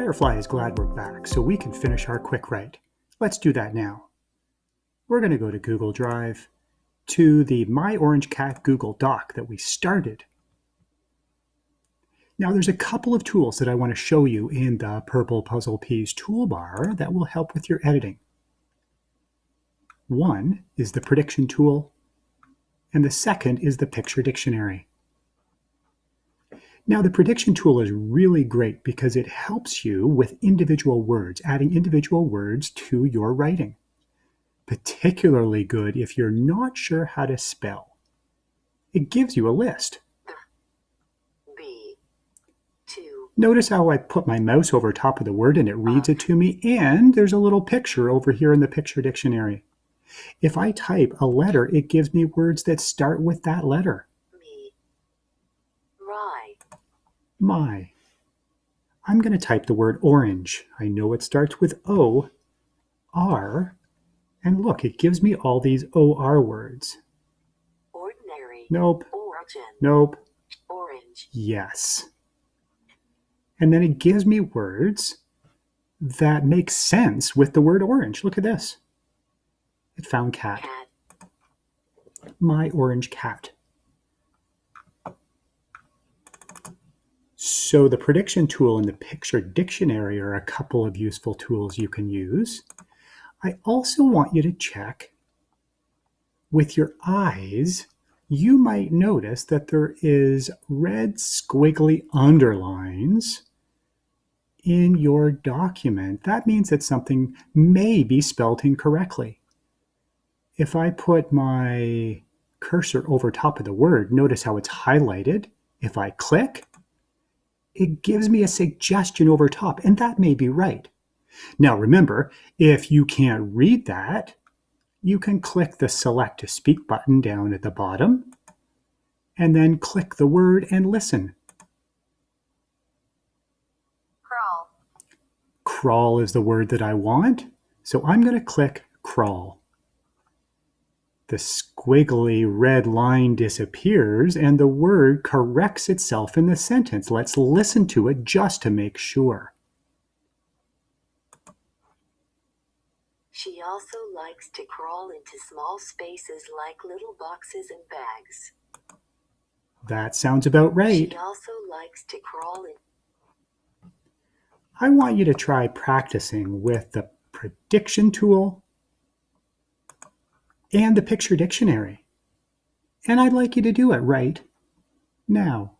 Firefly is glad we're back, so we can finish our quick write. Let's do that now. We're going to go to Google Drive, to the My Orange Cat Google Doc that we started. Now there's a couple of tools that I want to show you in the Purple Puzzle Peas toolbar that will help with your editing. One is the prediction tool, and the second is the picture dictionary. Now the prediction tool is really great because it helps you with individual words, adding individual words to your writing. Particularly good if you're not sure how to spell. It gives you a list. Notice how I put my mouse over top of the word and it reads it to me, and there's a little picture over here in the picture dictionary. If I type a letter, it gives me words that start with that letter. My. I'm going to type the word orange. I know it starts with O, R, and look, it gives me all these OR words. Ordinary. Nope. Origin. Nope. Orange. Yes. And then it gives me words that make sense with the word orange. Look at this. It found cat. My orange cat. So the prediction tool and the picture dictionary are a couple of useful tools you can use. I also want you to check with your eyes. You might notice that there is red squiggly underlines in your document. That means that something may be spelled incorrectly. If I put my cursor over top of the word, notice how it's highlighted. If I click, it gives me a suggestion over top, and that may be right. Now remember, if you can't read that, you can click the Select to Speak button down at the bottom, and then click the word and listen. Crawl. Crawl is the word that I want, so I'm going to click Crawl. The squiggly red line disappears and the word corrects itself in the sentence. Let's listen to it just to make sure. She also likes to crawl into small spaces like little boxes and bags. That sounds about right. She also likes to crawl in. I want you to try practicing with the prediction tool and the picture dictionary. And I'd like you to do it right now.